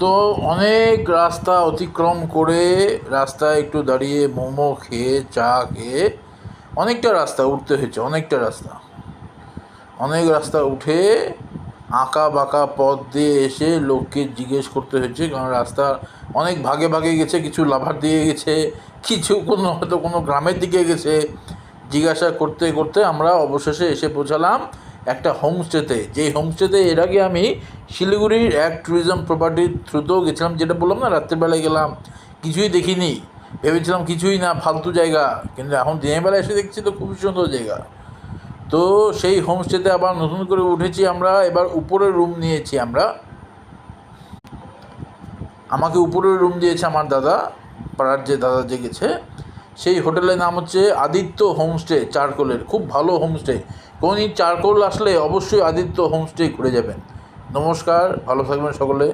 তো অনেক রাস্তা অতিক্রম করে রাস্তায় একটু দাঁড়িয়ে মোমো খেয়ে চা খেয়ে অনেকটা রাস্তা উঠতে হয়েছে, অনেক রাস্তা উঠে আঁকা বাঁকা পথ দিয়ে এসে লোককে জিজ্ঞেস করতে হয়েছে, কারণ রাস্তা অনেক ভাগে ভাগে গেছে, কিছু লাভার দিয়ে গেছে, কিছু হয়তো কোনো গ্রামের দিকে গেছে। জিজ্ঞাসা করতে করতে আমরা অবশেষে এসে পৌঁছালাম একটা হোমস্টেতে, যেই হোমস্টেতে এর আগে আমি শিলিগুড়ির এক ট্যুরিজম প্রপার্টির থ্রুতেও গেছিলাম, যেটা বললাম না রাত্রেবেলায় গেলাম, কিছুই দেখিনি, ভেবেছিলাম কিছুই না, ফালতু জায়গা, কিন্তু এখন দিনের বেলা এসে দেখছি তো খুবই সুন্দর জায়গা। তো সেই হোমস্টেতে আবার নতুন করে উঠেছি আমরা, এবার উপরে রুম নিয়েছি আমরা। আমাকে উপরের রুম দিয়েছে আমার দাদা, পাড়ার যে দাদা যে গেছে, সেই হোটেলের নাম হচ্ছে আদিত্য হোমস্টে, চারকোলের, খুব ভালো হোমস্টে। কোনদিন চারকোল আসলে অবশ্যই আদিত্য হোমস্টে ঘুরে যাবেন। নমস্কার, ভালো থাকবেন সকলে।